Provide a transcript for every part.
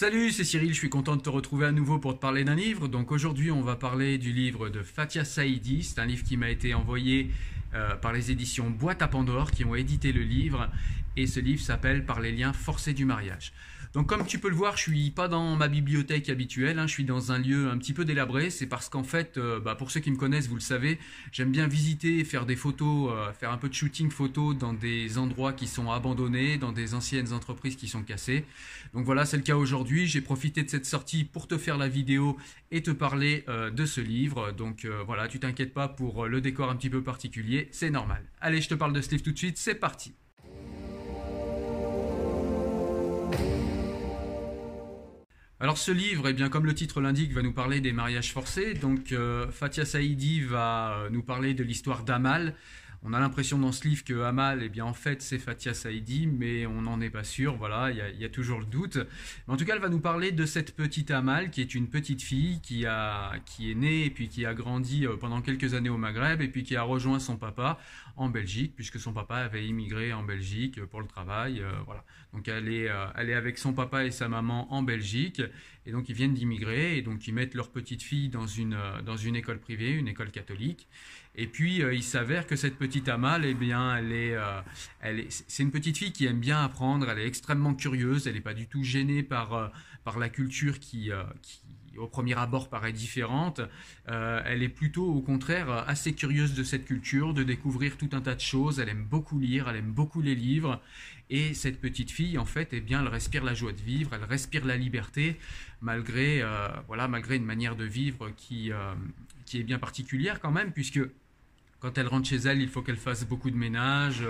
Salut, c'est Cyril, je suis content de te retrouver à nouveau pour te parler d'un livre. Donc aujourd'hui, on va parler du livre de Fatia Saïdi. C'est un livre qui m'a été envoyé par les éditions Boîte à Pandore qui ont édité le livre. Et ce livre s'appelle Par les liens forcés du mariage. Donc comme tu peux le voir, je suis pas dans ma bibliothèque habituelle, je suis dans un lieu un petit peu délabré. C'est parce qu'en fait, pour ceux qui me connaissent, vous le savez, j'aime bien visiter, faire des photos, faire un peu de shooting photo dans des endroits qui sont abandonnés, dans des anciennes entreprises qui sont cassées. Donc voilà, c'est le cas aujourd'hui. J'ai profité de cette sortie pour te faire la vidéo et te parler de ce livre. Donc voilà, tu t'inquiètes pas pour le décor un petit peu particulier, c'est normal. Allez, je te parle de ce livre tout de suite, c'est parti. Alors ce livre, eh bien, comme le titre l'indique, va nous parler des mariages forcés. Donc Fatia Saïdi va nous parler de l'histoire d'Amal. On a l'impression dans ce livre que Amal, eh bien, en fait, c'est Fatia Saïdi, mais on n'en est pas sûr. Voilà, il y a toujours le doute. Mais en tout cas, elle va nous parler de cette petite Amal, qui est une petite fille qui est née et puis qui a grandi pendant quelques années au Maghreb et puis qui a rejoint son papa en Belgique, puisque son papa avait immigré en Belgique pour le travail. Voilà. Donc elle est avec son papa et sa maman en Belgique, et donc ils viennent d'immigrer, et donc ils mettent leur petite fille dans une école privée, une école catholique. Et puis il s'avère que cette petite Amal, eh bien, c'est une petite fille qui aime bien apprendre, elle est extrêmement curieuse, elle n'est pas du tout gênée par la culture qui au premier abord paraît différente. Elle est plutôt au contraire assez curieuse de cette culture, de découvrir tout un tas de choses. Elle aime beaucoup lire, elle aime beaucoup les livres. Et cette petite fille, en fait, eh bien, elle respire la joie de vivre, elle respire la liberté, malgré une manière de vivre qui est bien particulière quand même, puisque quand elle rentre chez elle, il faut qu'elle fasse beaucoup de ménage.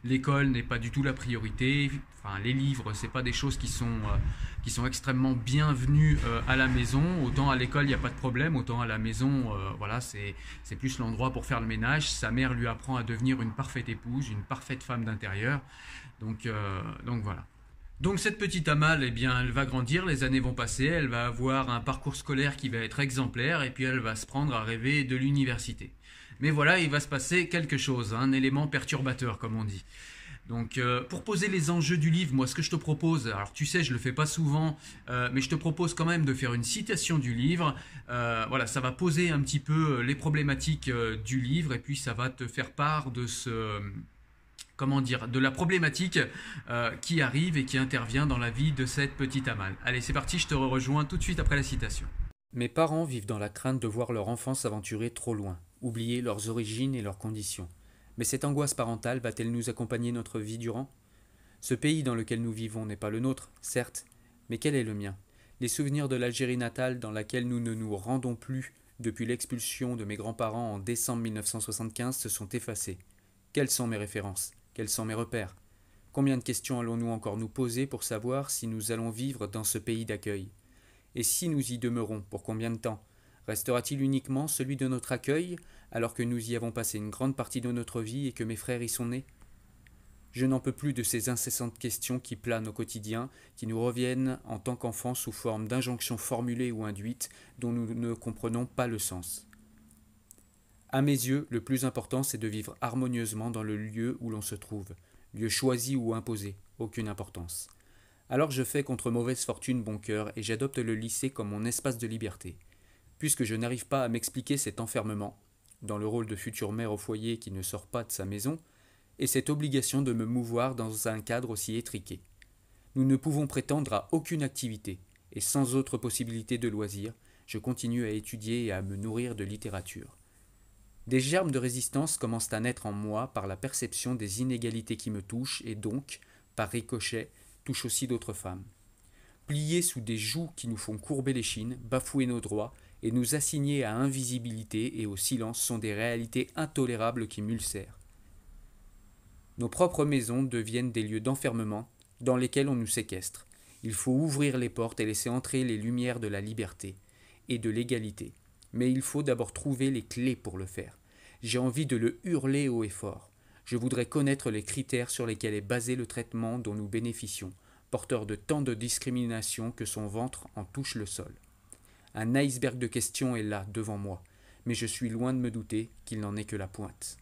L'école n'est pas du tout la priorité. Enfin, les livres, c'est pas des choses qui sont extrêmement bienvenues à la maison. Autant à l'école, il n'y a pas de problème. Autant à la maison, voilà, c'est plus l'endroit pour faire le ménage. Sa mère lui apprend à devenir une parfaite épouse, une parfaite femme d'intérieur. Donc voilà. Donc cette petite Amal, eh bien, elle va grandir, les années vont passer, elle va avoir un parcours scolaire qui va être exemplaire et puis elle va se prendre à rêver de l'université. Mais voilà, il va se passer quelque chose, un élément perturbateur comme on dit. Donc pour poser les enjeux du livre, moi ce que je te propose, alors tu sais je le fais pas souvent, mais je te propose quand même de faire une citation du livre. Voilà, ça va poser un petit peu les problématiques du livre et puis ça va te faire part de de la problématique qui arrive et qui intervient dans la vie de cette petite Amal. Allez, c'est parti, je te rejoins tout de suite après la citation. Mes parents vivent dans la crainte de voir leur enfant s'aventurer trop loin, oublier leurs origines et leurs conditions. Mais cette angoisse parentale va-t-elle nous accompagner notre vie durant? Ce pays dans lequel nous vivons n'est pas le nôtre, certes, mais quel est le mien? Les souvenirs de l'Algérie natale dans laquelle nous ne nous rendons plus depuis l'expulsion de mes grands-parents en décembre 1975 se sont effacés. Quelles sont mes références? Quels sont mes repères? Combien de questions allons-nous encore nous poser pour savoir si nous allons vivre dans ce pays d'accueil? Et si nous y demeurons, pour combien de temps? Restera-t-il uniquement celui de notre accueil, alors que nous y avons passé une grande partie de notre vie et que mes frères y sont nés? Je n'en peux plus de ces incessantes questions qui planent au quotidien, qui nous reviennent en tant qu'enfants sous forme d'injonctions formulées ou induites dont nous ne comprenons pas le sens. À mes yeux, le plus important, c'est de vivre harmonieusement dans le lieu où l'on se trouve, lieu choisi ou imposé, aucune importance. Alors je fais contre mauvaise fortune bon cœur et j'adopte le lycée comme mon espace de liberté. Puisque je n'arrive pas à m'expliquer cet enfermement, dans le rôle de future mère au foyer qui ne sort pas de sa maison, et cette obligation de me mouvoir dans un cadre aussi étriqué. Nous ne pouvons prétendre à aucune activité, et sans autre possibilité de loisir, je continue à étudier et à me nourrir de littérature. Des germes de résistance commencent à naître en moi par la perception des inégalités qui me touchent et donc, par ricochet, touchent aussi d'autres femmes. Pliés sous des jougs qui nous font courber l'échine, bafouer nos droits et nous assigner à invisibilité et au silence sont des réalités intolérables qui m'ulcèrent. Nos propres maisons deviennent des lieux d'enfermement dans lesquels on nous séquestre. Il faut ouvrir les portes et laisser entrer les lumières de la liberté et de l'égalité. Mais il faut d'abord trouver les clés pour le faire. J'ai envie de le hurler haut et fort. Je voudrais connaître les critères sur lesquels est basé le traitement dont nous bénéficions, porteur de tant de discrimination que son ventre en touche le sol. Un iceberg de questions est là, devant moi, mais je suis loin de me douter qu'il n'en est que la pointe.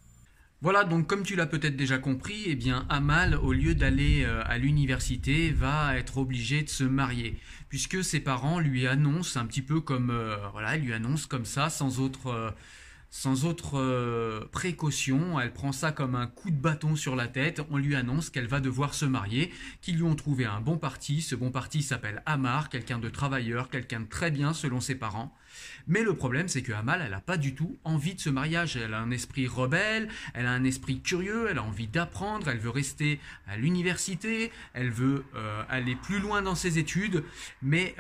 Voilà, donc comme tu l'as peut-être déjà compris, eh bien Amal, au lieu d'aller à l'université, va être obligé de se marier, puisque ses parents lui annoncent un petit peu comme voilà, ils lui annoncent comme ça, sans autre précaution. Elle prend ça comme un coup de bâton sur la tête. On lui annonce qu'elle va devoir se marier, qu'ils lui ont trouvé un bon parti. Ce bon parti s'appelle Amar, quelqu'un de travailleur, quelqu'un de très bien selon ses parents. Mais le problème, c'est que Amal, elle n'a pas du tout envie de ce mariage. Elle a un esprit rebelle, elle a un esprit curieux, elle a envie d'apprendre, elle veut rester à l'université, elle veut aller plus loin dans ses études, mais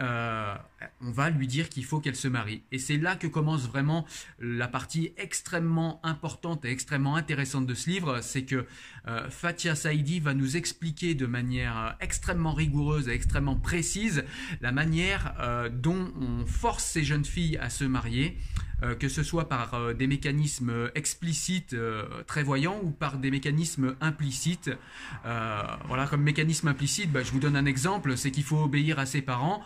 on va lui dire qu'il faut qu'elle se marie. Et c'est là que commence vraiment la partie extrêmement importante et extrêmement intéressante de ce livre, c'est que Fatia Saïdi va nous expliquer de manière extrêmement rigoureuse et extrêmement précise la manière dont on force ces jeunes filles à se marier, que ce soit par des mécanismes explicites très voyants ou par des mécanismes implicites. Voilà, comme mécanisme implicite, je vous donne un exemple, c'est qu'il faut obéir à ses parents,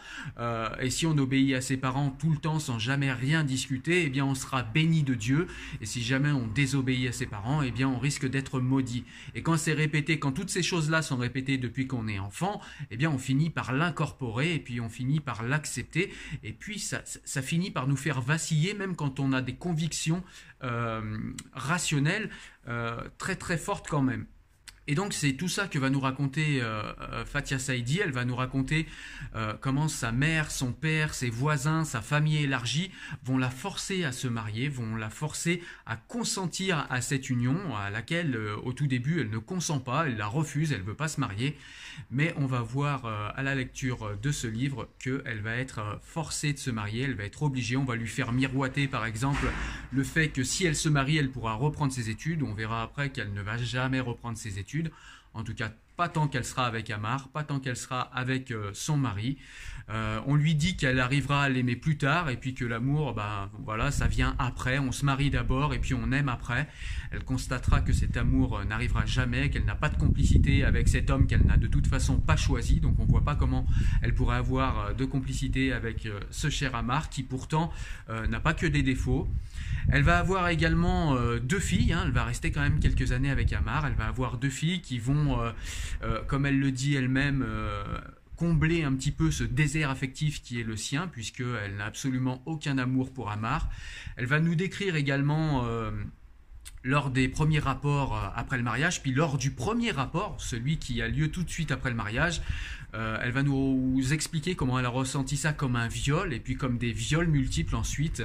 et si on obéit à ses parents tout le temps sans jamais rien discuter, eh bien on sera béni de Dieu, et si jamais on désobéit à ses parents, eh bien on risque d'être maudit. Et quand c'est répété, quand toutes ces choses-là sont répétées depuis qu'on est enfant, eh bien on finit par l'incorporer, et puis on finit par l'accepter, et puis ça finit par nous faire vaciller, même quand on a des convictions rationnelles très très fortes quand même. Et donc c'est tout ça que va nous raconter Fatia Saïdi. Elle va nous raconter comment sa mère, son père, ses voisins, sa famille élargie vont la forcer à se marier, vont la forcer à consentir à cette union à laquelle au tout début elle ne consent pas, elle la refuse, elle ne veut pas se marier. Mais on va voir à la lecture de ce livre qu'elle va être forcée de se marier, elle va être obligée, on va lui faire miroiter par exemple le fait que si elle se marie, elle pourra reprendre ses études. On verra après qu'elle ne va jamais reprendre ses études. En tout cas, pas tant qu'elle sera avec Amar, pas tant qu'elle sera avec son mari. On lui dit qu'elle arrivera à l'aimer plus tard et puis que l'amour, voilà, ça vient après. On se marie d'abord et puis on aime après. Elle constatera que cet amour n'arrivera jamais, qu'elle n'a pas de complicité avec cet homme qu'elle n'a de toute façon pas choisi. Donc on ne voit pas comment elle pourrait avoir de complicité avec ce cher Amar qui pourtant n'a pas que des défauts. Elle va avoir également deux filles, elle va rester quand même quelques années avec Amar. Elle va avoir deux filles qui vont, comme elle le dit elle-même, combler un petit peu ce désert affectif qui est le sien, puisqu'elle n'a absolument aucun amour pour Amar. Elle va nous décrire également lors des premiers rapports après le mariage, puis lors du premier rapport, celui qui a lieu tout de suite après le mariage, elle va nous expliquer comment elle a ressenti ça comme un viol, et puis comme des viols multiples ensuite.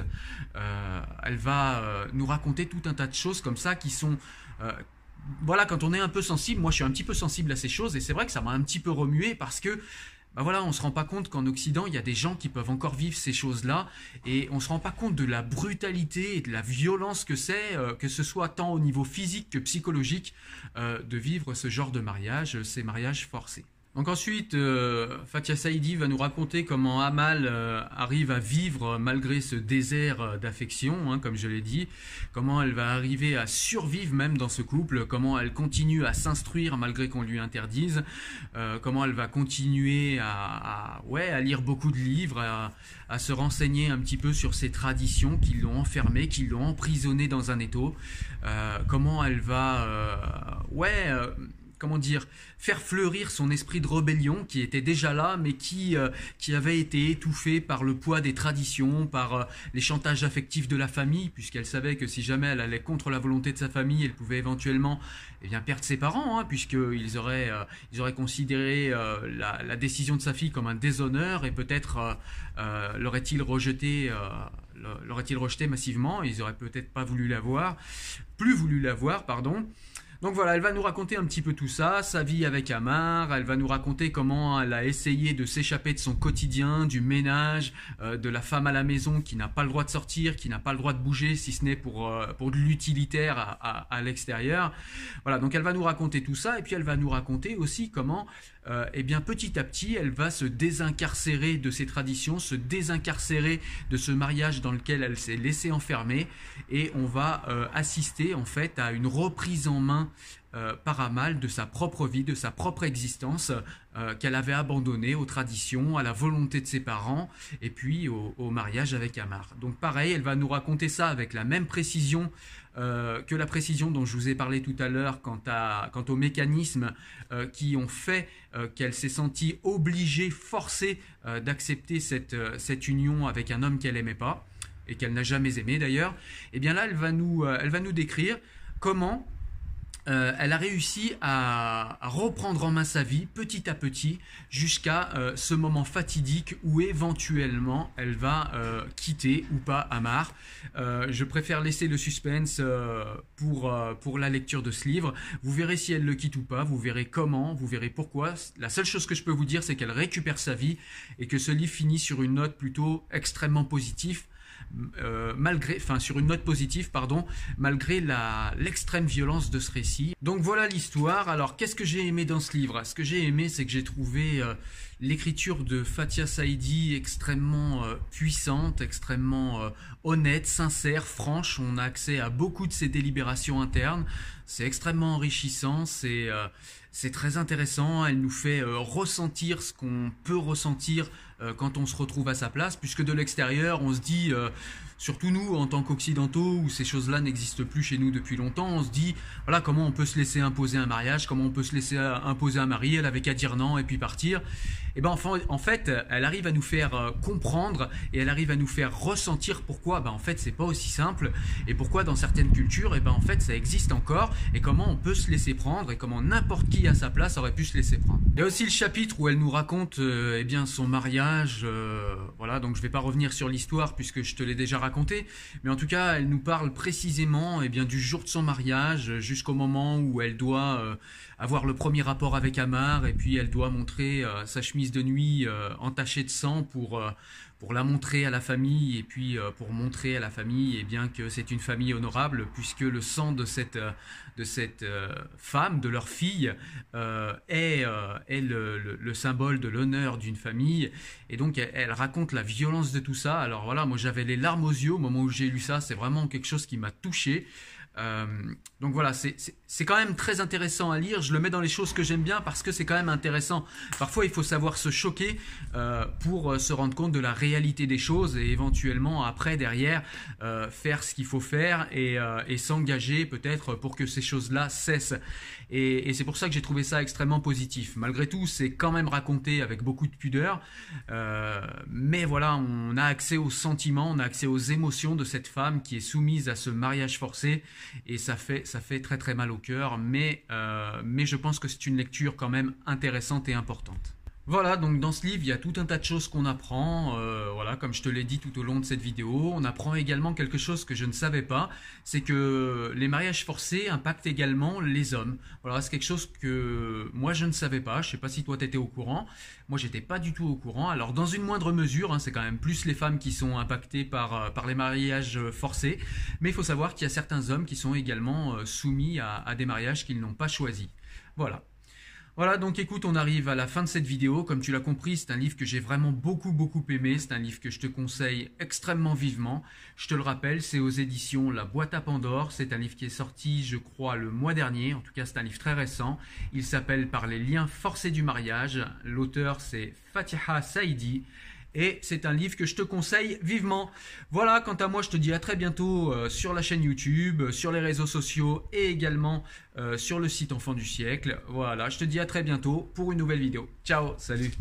Elle va nous raconter tout un tas de choses comme ça qui sont... voilà, quand on est un peu sensible, moi je suis un petit peu sensible à ces choses, et c'est vrai que ça m'a un petit peu remué parce que voilà, on ne se rend pas compte qu'en Occident, il y a des gens qui peuvent encore vivre ces choses-là, et on ne se rend pas compte de la brutalité et de la violence que c'est, que ce soit tant au niveau physique que psychologique, de vivre ce genre de mariage, ces mariages forcés. Donc ensuite, Fatia Saïdi va nous raconter comment Amal arrive à vivre malgré ce désert d'affection, comme je l'ai dit, comment elle va arriver à survivre même dans ce couple, comment elle continue à s'instruire malgré qu'on lui interdise, comment elle va continuer à lire beaucoup de livres, à se renseigner un petit peu sur ces traditions qui l'ont enfermée, qui l'ont emprisonnée dans un étau, comment elle va... comment dire, faire fleurir son esprit de rébellion qui était déjà là, mais qui avait été étouffé par le poids des traditions, par les chantages affectifs de la famille, puisqu'elle savait que si jamais elle allait contre la volonté de sa famille, elle pouvait éventuellement perdre ses parents, puisqu'ils auraient considéré la décision de sa fille comme un déshonneur, et peut-être l'aurait-il rejeté massivement, ils n'auraient peut-être pas plus voulu l'avoir, pardon. Donc voilà, elle va nous raconter un petit peu tout ça, sa vie avec Amar, elle va nous raconter comment elle a essayé de s'échapper de son quotidien, du ménage, de la femme à la maison qui n'a pas le droit de sortir, qui n'a pas le droit de bouger, si ce n'est pour de l'utilitaire à l'extérieur. Voilà, donc elle va nous raconter tout ça, et puis elle va nous raconter aussi comment petit à petit, elle va se désincarcérer de ses traditions, se désincarcérer de ce mariage dans lequel elle s'est laissée enfermer, et on va assister en fait à une reprise en main par Amal de sa propre vie, de sa propre existence, qu'elle avait abandonnée aux traditions, à la volonté de ses parents, et puis au mariage avec Ammar. Donc pareil, elle va nous raconter ça avec la même précision que la précision dont je vous ai parlé tout à l'heure quant aux mécanismes qui ont fait qu'elle s'est sentie obligée, forcée d'accepter cette union avec un homme qu'elle n'aimait pas, et qu'elle n'a jamais aimé d'ailleurs. Et bien là, elle va nous décrire comment elle a réussi à reprendre en main sa vie petit à petit jusqu'à ce moment fatidique où éventuellement elle va quitter ou pas Ammar. Je préfère laisser le suspense pour la lecture de ce livre. Vous verrez si elle le quitte ou pas, vous verrez comment, vous verrez pourquoi. La seule chose que je peux vous dire, c'est qu'elle récupère sa vie et que ce livre finit sur une note plutôt extrêmement positive. Sur une note positive, malgré l'extrême violence de ce récit. Donc voilà l'histoire. Alors qu'est-ce que j'ai aimé dans ce livre? Ce que j'ai aimé, c'est que j'ai trouvé l'écriture de Fatia Saïdi extrêmement puissante, extrêmement honnête, sincère, franche. On a accès à beaucoup de ses délibérations internes. C'est extrêmement enrichissant, c'est très intéressant. Elle nous fait ressentir ce qu'on peut ressentir quand on se retrouve à sa place, puisque de l'extérieur, on se dit, surtout nous, en tant qu'occidentaux, où ces choses-là n'existent plus chez nous depuis longtemps, on se dit, voilà, comment on peut se laisser imposer un mariage, comment on peut se laisser imposer un mari, elle avait qu'à dire non et puis partir. Et ben en fait, elle arrive à nous faire comprendre et elle arrive à nous faire ressentir pourquoi, en fait, c'est pas aussi simple et pourquoi dans certaines cultures, en fait, ça existe encore et comment on peut se laisser prendre et comment n'importe qui à sa place aurait pu se laisser prendre. Il y a aussi le chapitre où elle nous raconte son mariage. Voilà, donc je vais pas revenir sur l'histoire puisque je te l'ai déjà raconté, mais en tout cas, elle nous parle précisément du jour de son mariage jusqu'au moment où elle doit avoir le premier rapport avec Ammar et puis elle doit montrer sa chemise de nuit entachée de sang pour la montrer à la famille et puis pour montrer à la famille que c'est une famille honorable puisque le sang de cette femme, de leur fille, est le symbole de l'honneur d'une famille. Et donc elle raconte la violence de tout ça. Alors voilà, moi j'avais les larmes aux yeux au moment où j'ai lu ça, c'est vraiment quelque chose qui m'a touché. Donc voilà, c'est quand même très intéressant à lire. Je le mets dans les choses que j'aime bien parce que c'est quand même intéressant. Parfois il faut savoir se choquer pour se rendre compte de la réalité des choses et éventuellement après derrière faire ce qu'il faut faire et s'engager peut-être pour que ces choses-là cessent. Et c'est pour ça que j'ai trouvé ça extrêmement positif. Malgré tout, c'est quand même raconté avec beaucoup de pudeur, mais voilà, on a accès aux sentiments, on a accès aux émotions de cette femme qui est soumise à ce mariage forcé et ça fait très très mal au cœur, mais je pense que c'est une lecture quand même intéressante et importante. Voilà, donc dans ce livre, il y a tout un tas de choses qu'on apprend, voilà, comme je te l'ai dit tout au long de cette vidéo. On apprend également quelque chose que je ne savais pas, c'est que les mariages forcés impactent également les hommes. Voilà, c'est quelque chose que moi je ne savais pas, je ne sais pas si toi tu étais au courant, moi j'étais pas du tout au courant. Alors dans une moindre mesure, c'est quand même plus les femmes qui sont impactées par les mariages forcés, mais il faut savoir qu'il y a certains hommes qui sont également soumis à des mariages qu'ils n'ont pas choisis. Voilà. Voilà, donc écoute, on arrive à la fin de cette vidéo. Comme tu l'as compris, c'est un livre que j'ai vraiment beaucoup aimé. C'est un livre que je te conseille extrêmement vivement. Je te le rappelle, c'est aux éditions La Boîte à Pandore. C'est un livre qui est sorti, je crois, le mois dernier. En tout cas, c'est un livre très récent. Il s'appelle Par les liens forcés du mariage. L'auteur, c'est Fatia Saïdi. Et c'est un livre que je te conseille vivement. Voilà, quant à moi, je te dis à très bientôt sur la chaîne YouTube, sur les réseaux sociaux et également sur le site Enfants du siècle. Voilà, je te dis à très bientôt pour une nouvelle vidéo. Ciao, salut!